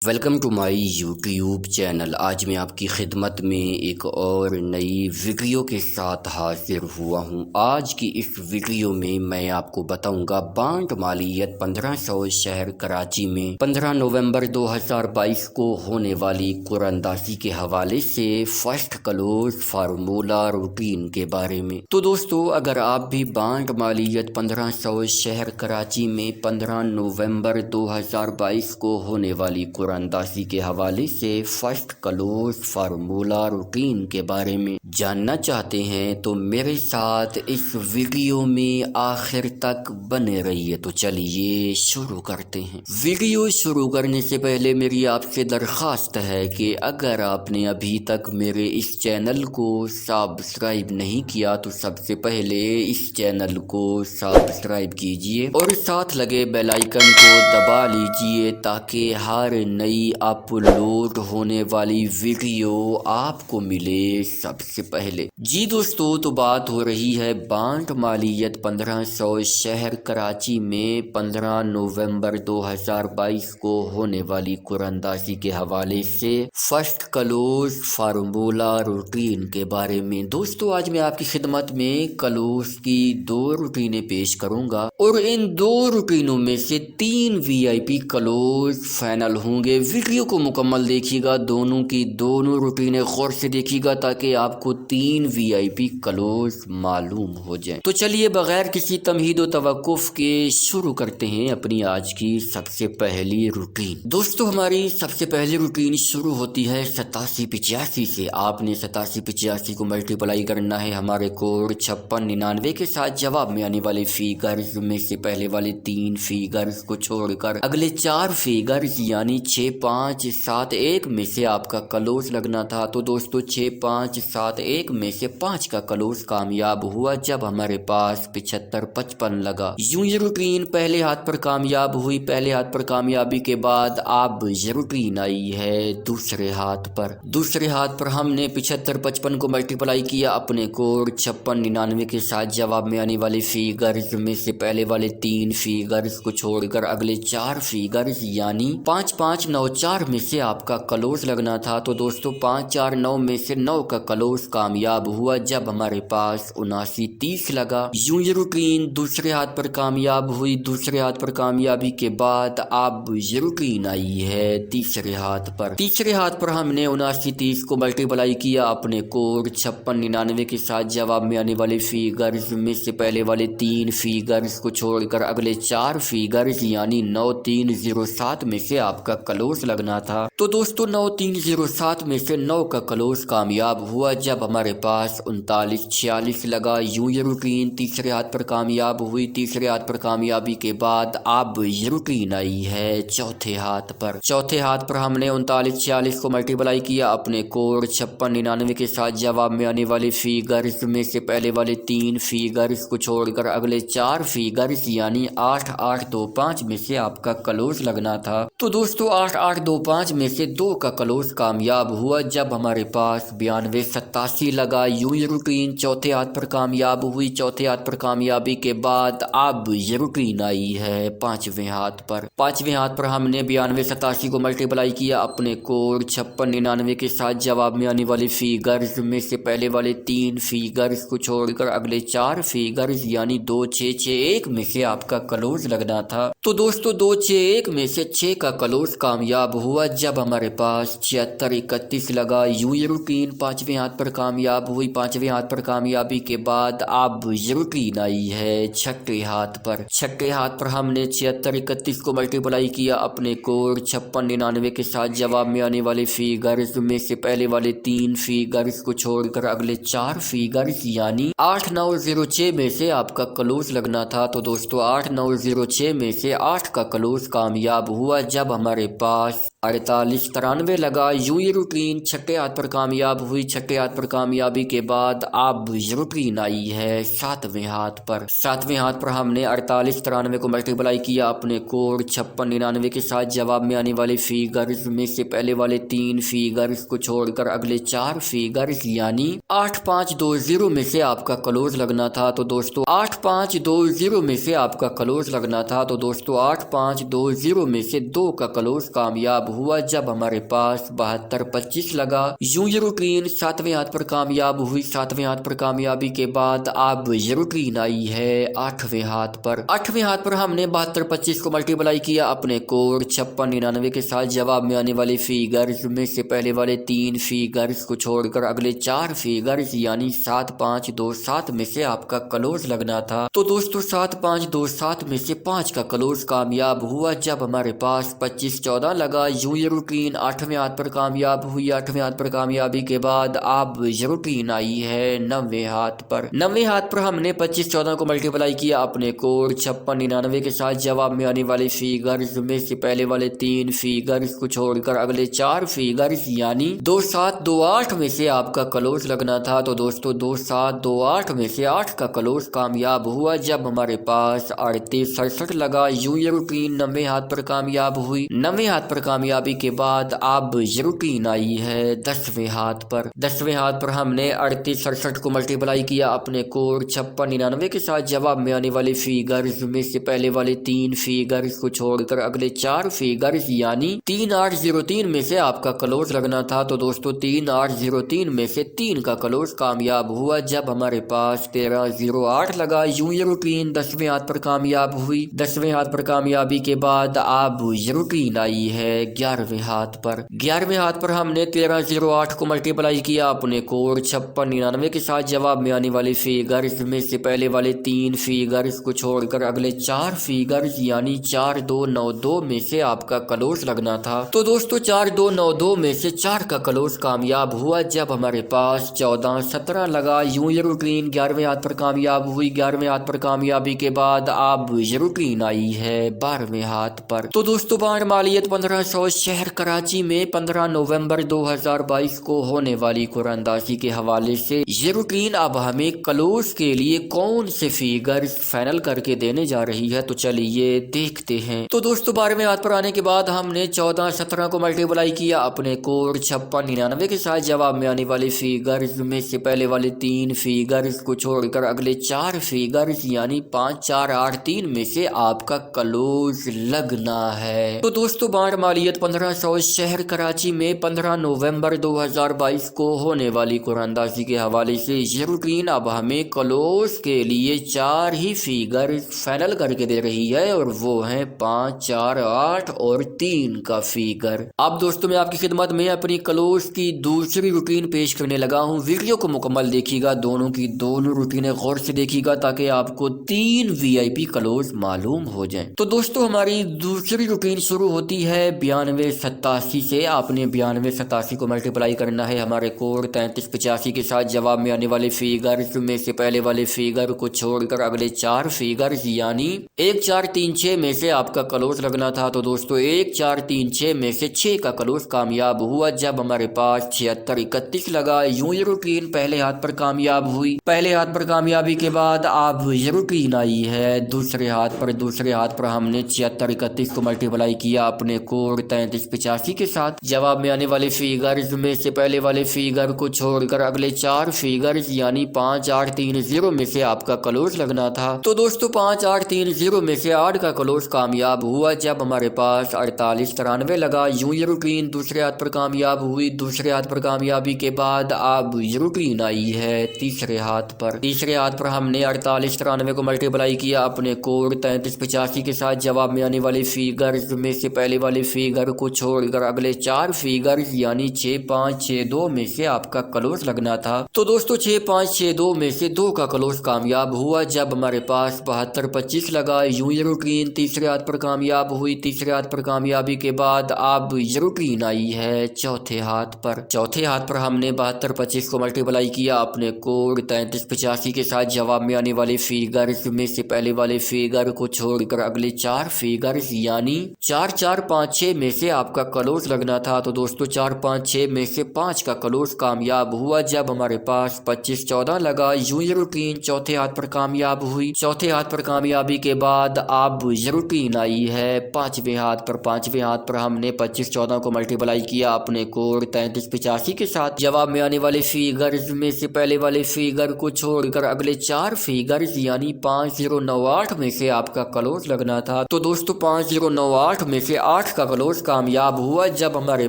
Welcome to my YouTube channel. آج میں آپ کی خدمت میں ایک اور نئی ویڈیو کے ساتھ حاضر ہوا ہوں۔ آج کی اس ویڈیو میں آپ کو بتاؤں گا بانڈ مالیت 1500 شہر کراچی میں 15 نومبر 2022 کو ہونے والی قراردادی کے حوالے سے فرسٹ کلوز فارمولہ روٹین کے بارے میں۔ تو دوستو، اگر آپ بھی بانڈ مالیت 1500 شہر کراچی میں 15 نومبر 2022 کو ہونے والی قراردادی کے حوالے سے فرسٹ کلوز فارمولہ روٹین کے بارے میں جاننا چاہتے ہیں تو میرے ساتھ اس ویڈیو میں آخر تک بنے رہیے۔ تو چلیے شروع کرتے ہیں۔ ویڈیو شروع کرنے سے پہلے میری آپ سے درخواست ہے کہ اگر آپ نے ابھی تک میرے اس چینل کو سبسکرائب نہیں کیا تو سب سے پہلے اس چینل کو سبسکرائب کیجئے اور ساتھ لگے بیل آئیکن کو دبا لیجئے تاکہ ہر نئی اپلوڈ ہونے والی ویڈیو آپ کو ملے سب سے پہلے۔ جی دوستو، تو بات ہو رہی ہے بانڈ مالیت 1500 شہر کراچی میں 15 نومبر 2022 کو ہونے والی قراردادی کے حوالے سے فرسٹ کلوز فارمولہ روٹین کے بارے میں۔ دوستو، آج میں آپ کی خدمت میں کلوز کی 2 روٹینیں پیش کروں گا اور ان 2 روٹینوں میں سے 3 VIP کلوز فائنل ہوں گے۔ ویڈیو کو مکمل دیکھیے گا، دونوں کی دونوں روٹینیں غور سے دیکھیے گا تاکہ آپ کو 3 VIP کلوز معلوم ہو جائیں۔ تو چلیے بغیر کسی تمہید و توقف کے شروع کرتے ہیں اپنی آج کی سب سے پہلی روٹین۔ دوستو، ہماری سب سے پہلی روٹین شروع ہوتی ہے 8785 سے۔ آپ نے 8785 کو ملٹیپلائی کرنا ہے ہمارے کوڈ 5699 کے ساتھ۔ جواب میں آنے والے فیگرز میں سے پہلے والے 3 فیگرز کو چھوڑ کر اگلے 4 فیگرز یعنی 6571 میں سے آپ کا کلوز لگنا تھا۔ تو دوستو 6571 میں سے 5 کا کلوز کامیاب ہوا جب ہمارے پاس 7555 لگا۔ یوں یہ روٹین پہلے ہاتھ پر کامیاب ہوئی۔ پہلے ہاتھ پر کامیابی کے بعد اب یہ روٹین آئی ہے دوسرے ہاتھ پر۔ دوسرے ہاتھ پر ہم نے 7555 کو ملٹیپلائی کیا اپنے کوڈ 5699 کے ساتھ۔ جواب میں آنے والے فیگرز میں سے پہلے والے 3 فیگرز کو چھوڑ کر اگلے 4 فیگرز یعنی 5594 میں سے آپ کا کلوز لگنا تھا۔ تو دوستو 549 میں سے 9 کا کلوز کامیاب ہوا جب ہمارے پاس 7930 لگا۔ یوں یہ روٹین دوسرے ہاتھ پر کامیاب ہوئی۔ دوسرے ہاتھ پر کامیابی کے بعد اب یہ روٹین آئی ہے تیسرے ہاتھ پر۔ تیسرے ہاتھ پر ہم نے 7930 کو ملٹیپلائی کیا اپنے کوڈ 5699 کے ساتھ۔ جواب میں آنے والے فیگرز میں سے پہلے والے 3 فیگرز کو چھوڑ کر اگلے 4 فیگرز یعنی 9307 میں سے آپ کا کلوز لگنا تھا۔ تو دوستو 9307 میں سے 9 کا کلوز کامیاب ہوا جب ہمارے پاس 3946 لگا۔ یوں یہ روٹین تیسرے ہاتھ پر کامیاب ہوئی۔ تیسرے ہاتھ پر کامیابی کے بعد اب یہ روٹین آئی ہے چوتھے ہاتھ پر۔ چوتھے ہاتھ پر ہم نے 3946 کو ملٹیپلائی کیا اپنے کوڈ 5699 کے ساتھ۔ جواب میں آنے والے فیگرز میں سے پہلے والے 3 فیگرز کو چھوڑ کر اگلے 4 فیگرز یعنی 8825 میں سے آپ کا کلوز لگنا تھا۔ تو دوستو 8825 میں سے 2 کا کلوز کامیاب ہوا جب ہمارے پاس 9287 لگا۔ یوں یہ روٹین چوتھے ہاتھ پر کامیاب ہوئی۔ چوتھے ہاتھ پر کامیابی کے بعد اب یہ روٹین آئی ہے پانچویں ہاتھ پر۔ پانچویں ہاتھ پر ہم نے 9287 کو ملٹیپلائی کیا اپنے کوڈ 5699 کے ساتھ۔ جواب میں آنے والے فیگرز میں سے پہلے والے 3 فیگرز کو چھوڑ کر اگلے 4 فیگرز یعنی 2661 میں سے آپ کا کلوز لگنا تھا۔ تو دوستو 2661 میں سے 6 کا کلوز کامیاب ہوا جب ہمارے پاس 7631 لگا۔ یوں یہ روٹین پانچویں ہاتھ پر کامیاب ہوئی۔ پانچویں ہاتھ پر کامیابی کے بعد اب یہ روٹین آئی ہے چھٹے ہاتھ پر۔ چھٹے ہاتھ پر ہم نے 7631 کو ملٹیپلائی کیا اپنے کوڈ 5699 کے ساتھ۔ جواب میں آنے والے فیگرز میں سے پہلے والے 3 فیگرز کو چھوڑ کر اگلے 4 فیگرز یعنی 8906 میں سے آپ کا کلوز لگنا تھا۔ تو دوستو 8906 میں سے 8 کا کلوز کامیاب ہوا جب ہمارے پاس 4893 لگا۔ یوں یہ روٹین چھٹے ہاتھ پر کامیاب ہوئی۔ چھٹے ہاتھ پر کامیابی کے بعد اب یہ روٹین آئی ہے ساتویں ہاتھ پر۔ ساتویں ہاتھ پر ہم نے 4893 کو ملٹیپلائی کیا اپنے کوڈ 5699 کے ساتھ۔ جواب میں آنے والے فیگرز میں سے پہلے والے 3 فیگرز کو چھوڑ کر اگلے 4 فیگرز یعنی 8520 میں سے آپ کا کلوز لگنا تھا۔ تو دوستو 8520 میں سے آپ کا کلوز لگنا تھا۔ تو دوستو 8520 میں سے 2 کا کلوز کامیاب हुआ जब हमारे पास 72-25 लगा। यूं ये रूटीन 7वें हाथ पर कामयाब हुई। 7वें हाथ पर कामयाबी के बाद अब ये रूटीन आई है 8वें हाथ पर। 8वें हाथ पर हमने 72-25 को मल्टीप्लाई किया अपने कोड 5699 के साथ। जवाब में आने वाले फिगर्स में से पहले वाले 3 फिगर्स को छोड़कर अगले 4 फिगर्स यानी 7527 में से आपका क्लोज लगना था। तो दोस्तों 7527 में से 5 का क्लोज कामयाब हुआ जब हमारे पास 2514 लगा। यूं ये रूटीन 8वें हाथ पर कामयाब हुई। 8वें हाथ पर कामयाबी के बाद अब ये रूटीन आई है 9वें हाथ पर। 9वें हाथ पर हमने 2514 को मल्टीप्लाई किया अपने कोड 5699 के साथ। जवाब में आने वाले फिगर्स में से पहले वाले 3 फिगर्स को छोड़कर अगले 4 फिगर्स यानी 2728 में से आपका क्लोज लगना था। तो दोस्तों 2728 में से 8 का क्लोज कामयाब हुआ जब हमारे पास 3867 लगा। यूं ये रूटीन 9वें हाथ पर कामयाब हुई। 9वें हाथ पर कामयाबी के बाद अब ये रूटीन आई है 10वें हाथ पर। 10वें हाथ पर हमने 3867 को मल्टीप्लाई किया अपने कोड 5699 के साथ। जवाब में आने वाले फिगर्स में से पहले वाले 3 फिगर्स को छोड़कर अगले 4 फिगर्स यानी 3803 में से आपका क्लोज लगना था। तो दोस्तों 3803 में से 3 का क्लोज कामयाब हुआ जब हमारे पास 1308 लगा। यूं ये रूटीन 10वें हाथ पर कामयाब हुई। 10वें हाथ पर कामयाबी के बाद अब ये रूटीन आई है 11वें हाथ पर। 11वें हाथ पर हमने 1308 को मल्टीप्लाई किया अपने कोड 5699 के साथ। जवाब में आने वाले फिगर्स में से पहले वाले 3 फिगर्स को छोड़कर अगले 4 फिगर्स यानी 4292 में से आपका क्लोज लगना था। तो दोस्तों 4292 में से 4 का क्लोज कामयाब हुआ जब हमारे पास 1417 लगा। यूं ये रूटीन 11वें हाथ पर कामयाब हुई। 11वें हाथ पर कामयाबी के बाद अब ये रूटीन आई है 12वें हाथ पर। तो दोस्तों बार मालियत 1500 शहर कराची में 15 नवंबर 2022 को होने वाली कुरानदाजी के हवाले से ये रूटीन अब हमें क्लोज के लिए कौन से फिगर्स फाइनल करके देने जा रही है, तो चलिए देखते हैं। तो दोस्तों 12वें हाथ पर आने के बाद हमने 1417 को मल्टीप्लाई किया अपने कोड 5699 के साथ। जवाब में आने वाले फिगर्स में से पहले वाले 3 फिगर्स को छोड़कर अगले 4 फिगर्स यानी 5483 में से आपका क्लोज लगना है। तो दोस्तों बार मालियत 1500 शहर कराची में 15 नवंबर 2022 को होने वाली कुरानदाजी के हवाले से ये रूटीन अब हमें क्लोज के लिए 4 ही फिगर फाइनल करके दे रही है और वो है 5, 4, 8 और 3 का फिगर। अब दोस्तों मैं आपकी खिदमत में अपनी क्लोज की दूसरी रूटीन पेश करने लगा हूँ। वीडियो को मुकम्मल देखिएगा, दोनों की दोनों रूटीनें गौर से देखिएगा ताकि आपको 3 VIP क्लोज मालूम हो जाए। तो दोस्तों हमारी दूसरी रूटीन शुरू होती है 9287 से। आपने 9287 को मल्टीप्लाई करना है हमारे कोड 3385 के साथ। जवाब में आने वाले फिगर्स में से पहले वाले फिगर को छोड़कर अगले 4 फिगर्स यानी 1436 में से आपका क्लोज लगना था। तो दोस्तों 1436 में से 6 का क्लोज कामयाब हुआ जब हमारे पास 7631 लगा। यूं ये रूटीन पहले हाथ पर कामयाब हुई। पहले हाथ पर कामयाबी के बाद अब ये रूटीन आई है दूसरे हाथ पर। दूसरे हाथ पर हमने 7631 को मल्टीप्लाई किया अपने कोड 3385 के साथ। जवाब में आने वाले फिगर्स में से पहले वाले फिगर को छोड़कर अगले 4 फिगर्स यानी 5830 में से आपका क्लोज लगना था। तो दोस्तों 5830 में से 8 का क्लोज कामयाब हुआ जब हमारे पास 4893 लगा। यूं ये रूटीन दूसरे हाथ पर कामयाब हुई। दूसरे हाथ पर कामयाबी के बाद अब ये रूटीन आई है तीसरे हाथ पर। तीसरे हाथ पर हमने 4893 को मल्टीप्लाई किया अपने कोड 3385 के साथ। जवाब में आने वाले फिगर्स में से पहले वाले फिगर को छोड़कर अगले 4 फिगर्स यानी 6562 में से आपका क्लोज लगना था। तो दोस्तों 6562 में से 2 का क्लोज कामयाब हुआ जब हमारे पास 7225 लगा। यूं ये रूटीन तीसरे हाथ पर कामयाब हुई। तीसरे हाथ पर कामयाबी के बाद अब ये रूटीन आई है चौथे हाथ पर। चौथे हाथ पर हमने 7225 को मल्टीप्लाई किया अपने कोड 3385 के साथ। जवाब में आने वाले फिगर्स में से पहले वाले फिगर को छोड़कर अगले 4 फिगर्स यानी 4456 में से आपका क्लोज लगना था। तो दोस्तों 456 में से 5 का क्लोज कामयाब हुआ जब हमारे पास 2514 लगा। यूं ये रूटीन चौथे हाथ पर कामयाब हुई। चौथे हाथ पर कामयाबी के बाद अब ये रूटीन आई है 5वें हाथ पर। 5वें हाथ पर हमने 2514 को मल्टीप्लाई किया अपने कोड 3385 के साथ। जवाब में आने वाले फिगर्स में से पहले वाले फिगर को छोड़कर अगले 4 फिगर्स यानी 5098 में से आपका क्लोज लगना था। तो दोस्तों 5098 में से 8 का क्लोज क्लोज कामयाब हुआ जब हमारे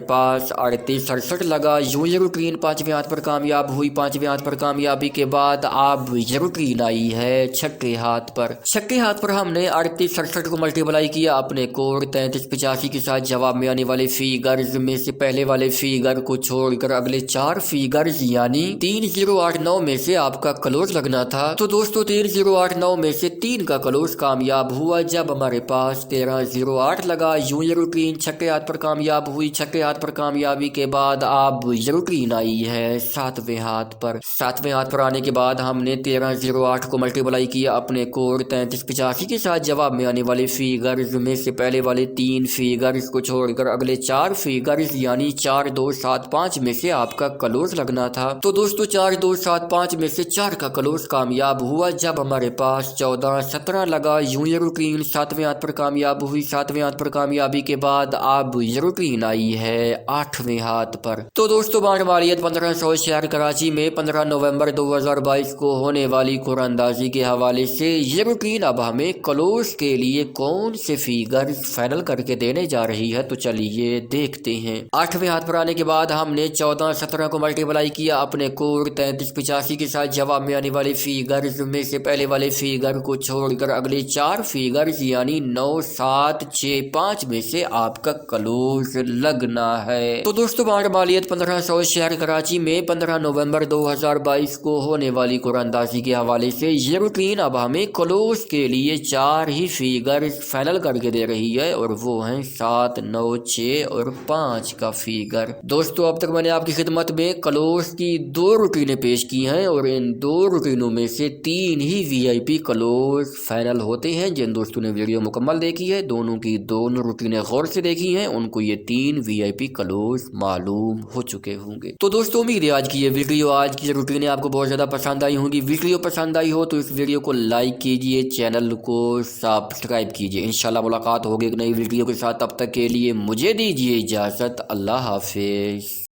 पास 3867 लगा। यूं ये रूटीन पांचवें हाथ पर कामयाब हुई। पांचवें हाथ पर कामयाबी के बाद अब ये रूटीन आई है छठे हाथ पर। छठे हाथ पर हमने 3867 को मल्टीप्लाई किया अपने कोड 3385 के साथ। जवाब में आने वाले फिगर्स में से पहले वाले फिगर को छोड़कर अगले 4 फिगर्स यानी 3089 में से आपका क्लोज लगना था। तो दोस्तों 3089 में से 3 का क्लोज कामयाब हुआ जब हमारे पास 1308 लगा। यूं ये रूटीन छठे हाथ पर कामयाब हुई। छठे हाथ पर कामयाबी के बाद अब ये रूटीन आई है सातवें हाथ पर। सातवें हाथ पर आने के बाद हमने 1308 को मल्टीप्लाई किया अपने कोड 3385 के साथ। जवाब में आने वाले फिगर्स में से पहले वाले 3 फिगर्स को छोड़कर अगले 4 फिगर्स यानी 4275 में से आपका क्लोज लगना था। तो दोस्तों 4275 में से 4 का क्लोज कामयाब हुआ जब हमारे पास 1417 लगा। यूं ये रूटीन सातवें हाथ पर कामयाब हुई। सातवें हाथ पर कामयाबी के बाद अब ये रूटीन आई है आठवें हाथ पर। तो दोस्तों बारमालियत 1500 शहर कराची में 15 नवंबर 2022 को होने वाली कुरानंदाजी के हवाले से ये रूटीन अब हमें क्लोज के लिए कौन से फिगर फाइनल करके देने जा रही है, तो चलिए देखते हैं। आठवें हाथ पर आने के बाद हमने 1417 को मल्टीप्लाई किया अपने कोड 3385 के साथ। जवाब में आने वाले फिगर्स में से पहले वाले फिगर को छोड़कर अगले 4 फिगर्स यानी 9765 में से आपका क्लोज लगना है। तो दोस्तों बारमालियत 1500 शहर कराची में 15 नवंबर 2022 को होने वाली कुरानंदाजी के हवाले से ये रूटीन अब हमें क्लोज के लिए 4 ही फिगर फाइनल करके दे रही है और वो हैं 7, 9, 6 और 5 का फिगर। दोस्तों अब तक मैंने आपकी खिदमत में क्लोज की 2 रूटीनें पेश की हैं और इन 2 रूटीनों में से 3 ही VIP क्लोज फाइनल होते हैं। जिन दोस्तों ने वीडियो मुकम्मल देखी है, दोनों की दोनों रूटीनें गौर से देखी हैं, उनको ये 3 VIP क्लोज मालूम हो चुके होंगे। तो दोस्तों उम्मीद है आज की ये वीडियो, आज की रूटीनें आपको बहुत ज़्यादा पसंद आई होंगी। वीडियो पसंद आई हो तो इस वीडियो को लाइक कीजिए, चैनल को सब्सक्राइब कीजिए। इंशाल्लाह मुलाकात होगी एक नई वीडियो के साथ। तब तक के लिए मुझे दीजिए इजाज़त। अल्लाह हाफिज़।